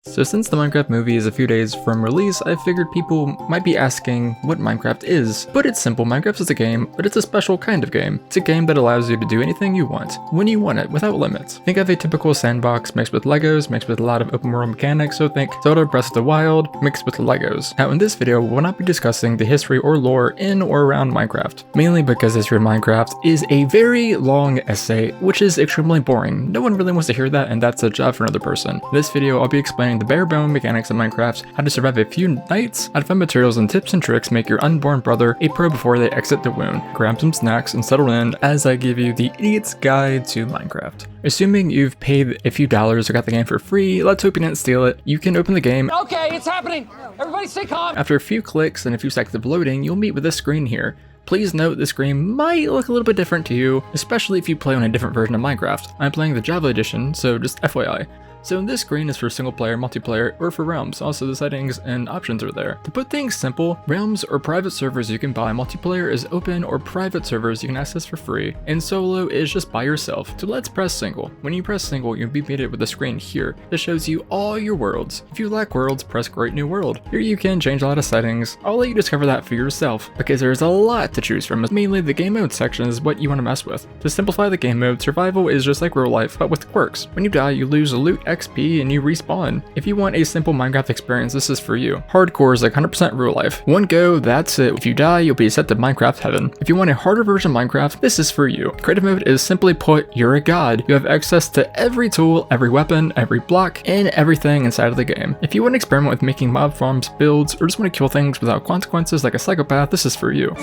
So since the Minecraft movie is a few days from release, I figured people might be asking what Minecraft is. But it's simple, Minecraft is a game, but it's a special kind of game. It's a game that allows you to do anything you want, when you want it, without limits. Think of a typical sandbox mixed with Legos, mixed with a lot of open world mechanics, so think Zelda Breath of the Wild mixed with Legos. Now in this video, we'll not be discussing the history or lore in or around Minecraft, mainly because history of Minecraft is a very long essay, which is extremely boring. No one really wants to hear that, and that's a job for another person. In this video, I'll be explaining the bare bone mechanics of Minecraft, how to survive a few nights, how to find materials and tips and tricks make your unborn brother a pro before they exit the womb. Grab some snacks and settle in as I give you the idiot's guide to Minecraft. Assuming you've paid a few dollars or got the game for free, let's hope you didn't steal it, you can open the game. Okay, it's happening! Everybody stay calm! After a few clicks and a few seconds of loading, you'll meet with this screen here. Please note the screen might look a little bit different to you, especially if you play on a different version of Minecraft. I'm playing the Java edition, so just FYI. So this screen is for single player, multiplayer, or for realms. Also the settings and options are there. To put things simple, realms or private servers you can buy, multiplayer is open or private servers you can access for free, and solo is just by yourself. So let's press single. When you press single, you'll be greeted with a screen here that shows you all your worlds. If you lack worlds, press create new world. Here you can change a lot of settings. I'll let you discover that for yourself, because there's a lot to choose from. Mainly the game mode section is what you want to mess with. To simplify the game mode, survival is just like real life, but with quirks. When you die, you lose loot, XP, and you respawn. If you want a simple Minecraft experience, this is for you. Hardcore is like 100% real life. One go, that's it. If you die, you'll be sent to Minecraft heaven. If you want a harder version of Minecraft, this is for you. Creative mode is simply put, you're a god. You have access to every tool, every weapon, every block, and everything inside of the game. If you want to experiment with making mob farms, builds, or just want to kill things without consequences like a psychopath, this is for you.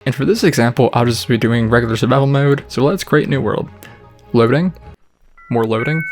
And for this example, I'll just be doing regular survival mode, so let's create new world. Loading. More loading.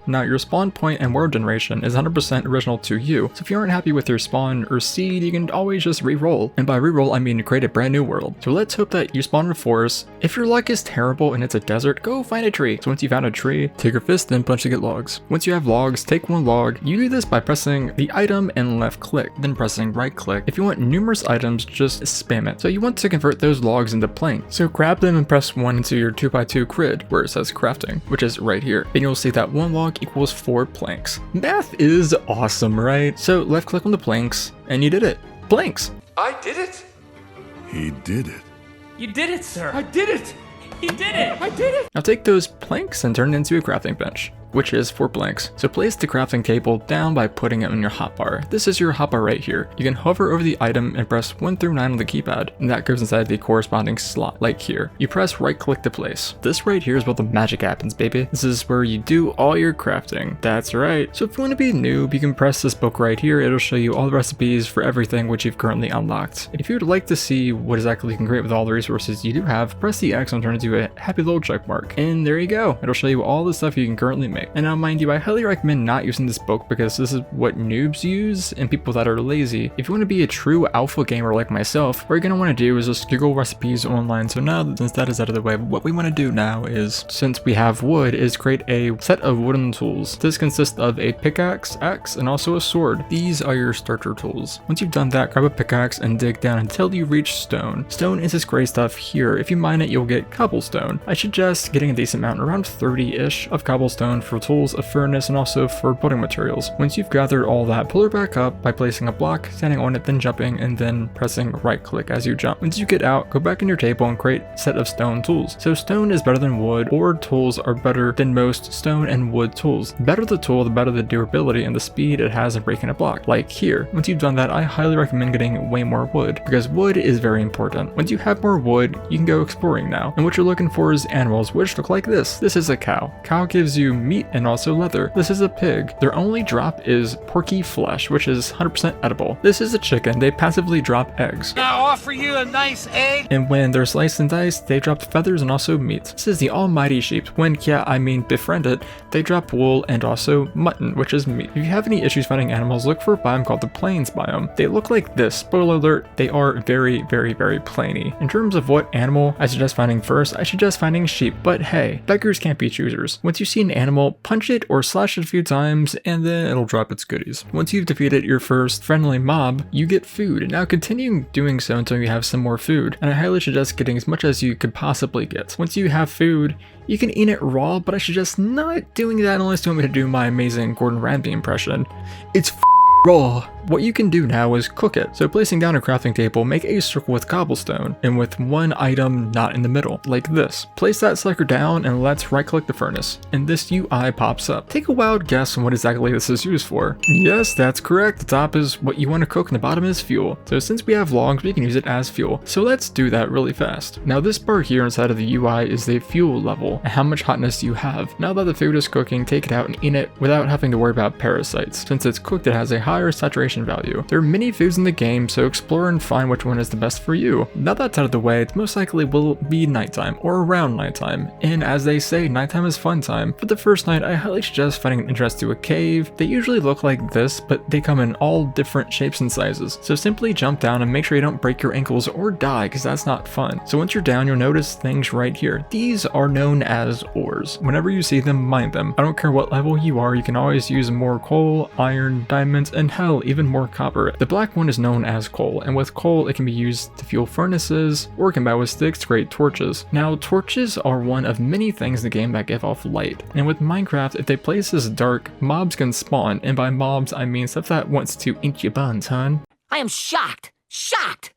Now your spawn point and world generation is 100% original to you, so if you aren't happy with your spawn or seed, you can always just re-roll. And by re-roll, I mean to create a brand new world. So let's hope that you spawn in a forest. If your luck is terrible and it's a desert, go find a tree. So once you found a tree, take your fist and punch to get logs. Once you have logs, take one log. You do this by pressing the item and left click, then pressing right click. If you want numerous items, just spam it. So you want to convert those logs into planks. So grab them and press 1 into your 2x2 grid, where it says crafting, which is right here. Then you'll see that one log equals 4 planks. Math is awesome, right? So left click on the planks, and you did it. Planks! I did it! He did it. You did it, sir! I did it! He did it! I did it! Now take those planks and turn it into a crafting bench, which is 4 planks. So place the crafting table down by putting it on your hotbar. This is your hotbar right here. You can hover over the item and press 1 through 9 on the keypad, and that goes inside the corresponding slot, like here. You press right click to place. This right here is where the magic happens, baby. This is where you do all your crafting. That's right. So if you want to be a noob, you can press this book right here. It'll show you all the recipes for everything which you've currently unlocked. If you would like to see what exactly you can create with all the resources you do have, press the X and turn it to a happy little check mark. And there you go. It'll show you all the stuff you can currently make. And now mind you, I highly recommend not using this book because this is what noobs use and people that are lazy. If you want to be a true alpha gamer like myself, what you're going to want to do is just Google recipes online. So now since that is out of the way, what we want to do now is, since we have wood, is create a set of wooden tools. This consists of a pickaxe, axe, and also a sword. These are your starter tools. Once you've done that, grab a pickaxe and dig down until you reach stone. Stone is this gray stuff here. If you mine it, you'll get cobblestone. I suggest getting a decent amount, around 30-ish of cobblestone for tools of furnace and also for building materials. Once you've gathered all that, pull it back up by placing a block, standing on it, then jumping, and then pressing right click as you jump. Once you get out, go back in your table and create a set of stone tools. So stone is better than wood, or tools are better than most stone and wood tools. The better the tool, the better the durability and the speed it has in breaking a block, like here. Once you've done that, I highly recommend getting way more wood, because wood is very important. Once you have more wood, you can go exploring now. And what you're looking for is animals, which look like this. This is a cow. Cow gives you meat and also leather. This is a pig. Their only drop is porky flesh, which is 100% edible. This is a chicken. They passively drop eggs. Now offer you a nice egg! And when they're sliced and diced, they drop feathers and also meat. This is the almighty sheep. When, yeah, I mean befriended, they drop wool and also mutton, which is meat. If you have any issues finding animals, look for a biome called the plains biome. They look like this. Spoiler alert, they are very, very, very plainy. In terms of what animal I suggest finding first, I suggest finding sheep. But hey, beggars can't be choosers. Once you see an animal, Now punch it or slash it a few times and then it'll drop its goodies. Once you've defeated your first friendly mob, you get food. Now continue doing so until you have some more food, and I highly suggest getting as much as you could possibly get. Once you have food, you can eat it raw, but I suggest not doing that unless you want me to do my amazing Gordon Ramsay impression. It's raw. What you can do now is cook it. So placing down a crafting table, make a circle with cobblestone and with one item not in the middle, like this. Place that sucker down and let's right click the furnace, and this UI pops up. Take a wild guess on what exactly this is used for. Yes, that's correct. The top is what you want to cook and the bottom is fuel. So since we have logs, we can use it as fuel. So let's do that really fast. Now this bar here inside of the UI is the fuel level and how much hotness you have. Now that the food is cooking, take it out and eat it without having to worry about parasites. Since it's cooked, it has a higher saturation value. There are many foods in the game, so explore and find which one is the best for you. Now that's out of the way, it most likely will be nighttime or around nighttime, and as they say, nighttime is fun time. For the first night, I highly suggest finding an entrance to a cave. They usually look like this, but they come in all different shapes and sizes. So simply jump down and make sure you don't break your ankles or die, because that's not fun. So once you're down, you'll notice things right here. These are known as ores. Whenever you see them, mine them. I don't care what level you are, you can always use more coal, iron, diamonds, and hell, even more copper. The black one is known as coal, and with coal it can be used to fuel furnaces or combine with sticks to create torches. Now torches are one of many things in the game that give off light, and with Minecraft, if they place this dark, mobs can spawn, and by mobs I mean stuff that wants to eat your buns, hun. I am shocked! Shocked!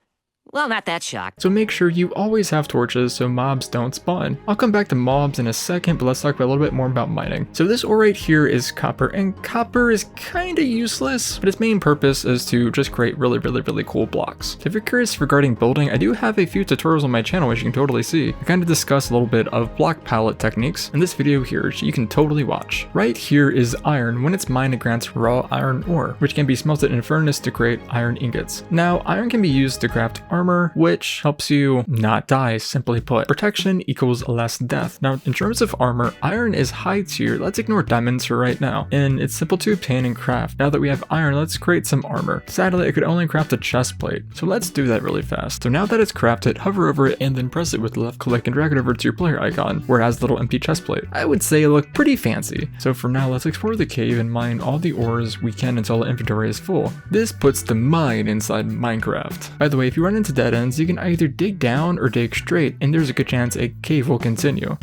Well, not that shocked. So make sure you always have torches so mobs don't spawn. I'll come back to mobs in a second, but let's talk a little bit more about mining. So this ore right here is copper, and copper is kinda useless, but its main purpose is to just create really cool blocks. So if you're curious regarding building, I do have a few tutorials on my channel which you can totally see. I kind of discuss a little bit of block palette techniques in this video here, which you can totally watch. Right here is iron. When it's mined, it grants raw iron ore, which can be smelted in a furnace to create iron ingots. Now, iron can be used to craft armor, which helps you not die, simply put. Protection equals less death. Now, in terms of armor, iron is high tier. Let's ignore diamonds for right now, and it's simple to obtain and craft. Now that we have iron, let's create some armor. Sadly, I could only craft a chest plate, so let's do that really fast. So now that it's crafted, hover over it and then press it with left click and drag it over to your player icon, where it has a little empty chest plate. I would say it looked pretty fancy. So for now, let's explore the cave and mine all the ores we can until the inventory is full. This puts the mine inside Minecraft. By the way, if you run into dead ends, you can either dig down or dig straight, and there's a good chance a cave will continue.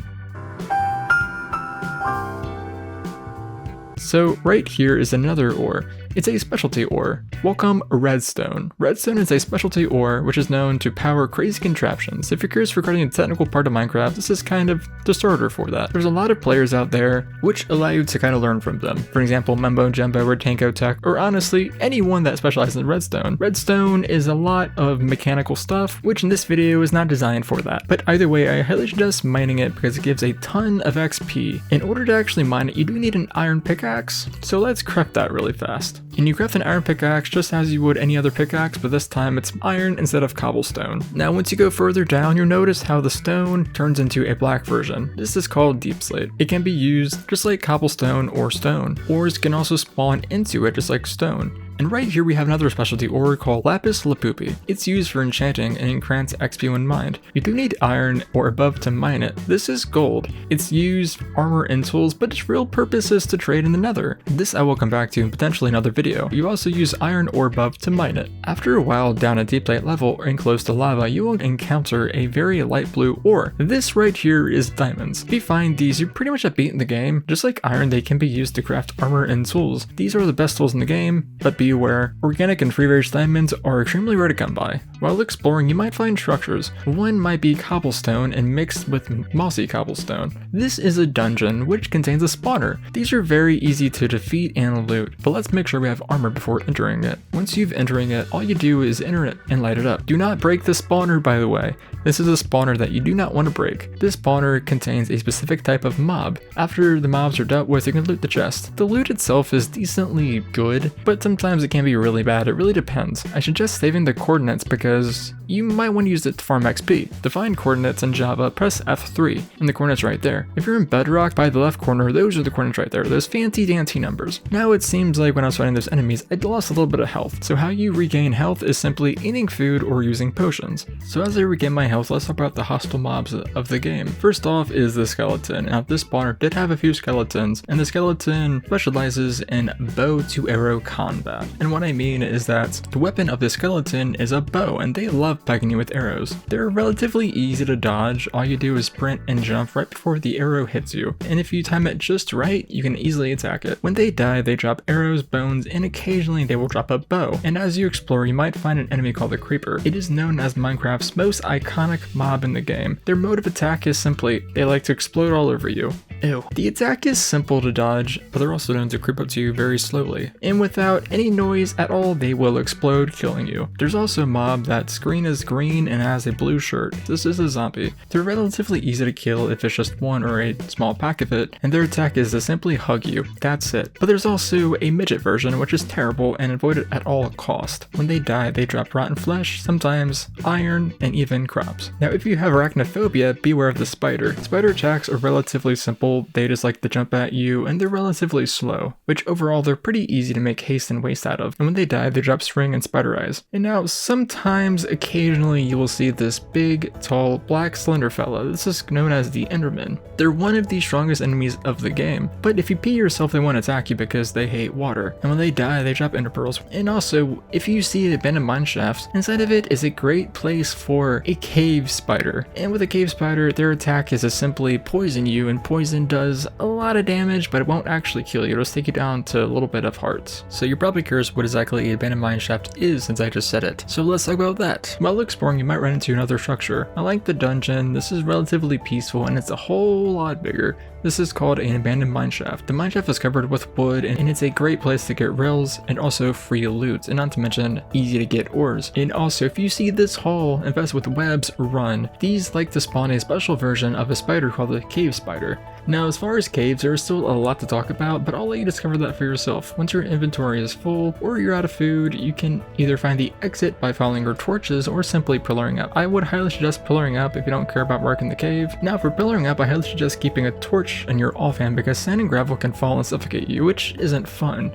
So right here is another ore. It's a specialty ore. Welcome redstone. Redstone is a specialty ore which is known to power crazy contraptions. If you're curious regarding the technical part of Minecraft, this is kind of the starter for that. There's a lot of players out there which allow you to kind of learn from them. For example, Membo Jumbo or Tanko Tech, or honestly anyone that specializes in redstone. Redstone is a lot of mechanical stuff, which in this video is not designed for that. But either way, I highly suggest mining it because it gives a ton of XP. In order to actually mine it, you do need an iron pickaxe, so let's craft that really fast. And you craft an iron pickaxe just as you would any other pickaxe, but this time it's iron instead of cobblestone. Now once you go further down, you'll notice how the stone turns into a black version. This is called deep slate. It can be used just like cobblestone or stone. Ores can also spawn into it just like stone. And right here we have another specialty ore called lapis lazuli. It's used for enchanting and grants XP when mined. You do need iron or above to mine it. This is gold. It's used for armor and tools, but its real purpose is to trade in the nether. This I will come back to in potentially another video. You also use iron or above to mine it. After a while down a deep light level or in close to lava, you will encounter a very light blue ore. This right here is diamonds. If you find these, you're pretty much at beat in the game. Just like iron, they can be used to craft armor and tools. These are the best tools in the game, but be aware, organic and free range diamonds are extremely rare to come by. While exploring, you might find structures. One might be cobblestone and mixed with mossy cobblestone. This is a dungeon which contains a spawner. These are very easy to defeat and loot, but let's make sure we have armor before entering it. Once you've entering it, all you do is enter it and light it up. Do not break the spawner, by the way. This is a spawner that you do not want to break. This spawner contains a specific type of mob. After the mobs are dealt with, you can loot the chest. The loot itself is decently good, but sometimes it can be really bad. It really depends. I suggest saving the coordinates because you might want to use it to farm XP. To find coordinates in Java, press F3, and the coordinates right there. If you're in Bedrock, by the left corner, those are the coordinates right there, those fancy dancy numbers. Now it seems like when I was fighting those enemies, I lost a little bit of health. So how you regain health is simply eating food or using potions. So as I regain my health, let's talk about the hostile mobs of the game. First off is the skeleton. Now this spawner did have a few skeletons, and the skeleton specializes in bow to arrow combat. And what I mean is that the weapon of the skeleton is a bow, and they love pegging you with arrows. They're relatively easy to dodge. All you do is sprint and jump right before the arrow hits you. And if you time it just right, you can easily attack it. When they die, they drop arrows, bones, and occasionally they will drop a bow. And as you explore, you might find an enemy called the Creeper. It is known as Minecraft's most iconic mob in the game. Their mode of attack is simply, they like to explode all over you. Ew. The attack is simple to dodge, but they're also known to creep up to you very slowly. And without any noise at all, they will explode, killing you. There's also a mob that's green is green and has a blue shirt. This is a zombie. They're relatively easy to kill if it's just one or a small pack of it, and their attack is to simply hug you. That's it. But there's also a midget version, which is terrible and avoided at all cost. When they die, they drop rotten flesh, sometimes iron, and even crops. Now if you have arachnophobia, beware of the spider. Spider attacks are relatively simple. They just like to jump at you, and they're relatively slow, which overall they're pretty easy to make haste and waste out of. And when they die, they drop string and spider eyes. And now sometimes, occasionally, you will see this big, tall, black, slender fella. This is known as the Enderman. They're one of the strongest enemies of the game, but if you pee yourself, they won't attack you because they hate water. And when they die, they drop ender pearls. And also, if you see abandoned mine shafts, inside of it is a great place for a cave spider. And with a cave spider, their attack is to simply poison you, and poison does a lot of damage, but it won't actually kill you. It'll just take you down to a little bit of hearts. So you're probably curious what exactly an abandoned mine shaft is since I just said it. So let's talk about that. While exploring, you might run into another structure. I like the dungeon. This is relatively peaceful and it's a whole lot bigger. This is called an abandoned mineshaft. The mineshaft is covered with wood and it's a great place to get rails and also free loot, and not to mention easy to get ores. And also, if you see this hole infested with webs, run. These like to spawn a special version of a spider called the cave spider. Now as far as caves, there is still a lot to talk about, but I'll let you discover that for yourself. Once your inventory is full or you're out of food, you can either find the exit by following your torches or simply pillaring up. I would highly suggest pillaring up if you don't care about working the cave. Now for pillaring up, I highly suggest keeping a torch in your offhand because sand and gravel can fall and suffocate you, which isn't fun.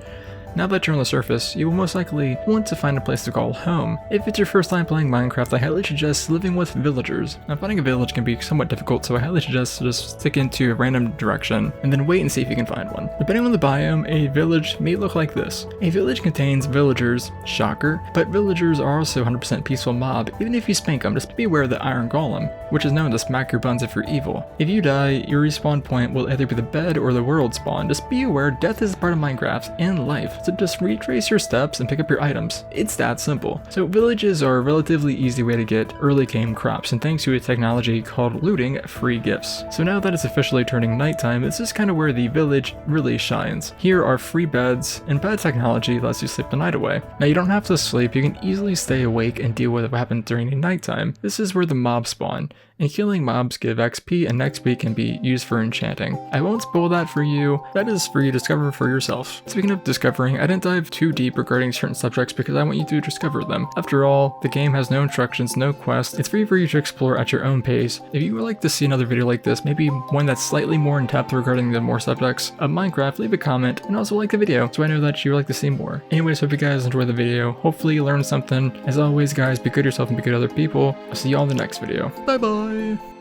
Now that you're on the surface, you will most likely want to find a place to call home. If it's your first time playing Minecraft, I highly suggest living with villagers. Now finding a village can be somewhat difficult, so I highly suggest just stick into a random direction and then wait and see if you can find one. Depending on the biome, a village may look like this. A village contains villagers, shocker, but villagers are also 100% peaceful mob. Even if you spank them, just beware of the iron golem, which is known to smack your buns if you're evil. If you die, your respawn point will either be the bed or the world spawn. Just be aware death is part of Minecraft and life. So just retrace your steps and pick up your items. It's that simple. So villages are a relatively easy way to get early game crops, and thanks to a technology called looting, free gifts. So now that it's officially turning nighttime, this is kind of where the village really shines. Here are free beds, and bed technology lets you sleep the night away. Now you don't have to sleep, you can easily stay awake and deal with what happened during the nighttime. This is where the mobs spawn, and killing mobs give XP, and XP can be used for enchanting. I won't spoil that for you, that is for you to discover for yourself. Speaking of discovering, I didn't dive too deep regarding certain subjects because I want you to discover them. After all, the game has no instructions, no quests, it's free for you to explore at your own pace. If you would like to see another video like this, maybe one that's slightly more in depth regarding the more subjects of Minecraft, leave a comment and also like the video so I know that you would like to see more. Anyways, hope you guys enjoyed the video, hopefully you learned something. As always guys, be good to yourself and be good to other people. I'll see you all in the next video. Bye bye!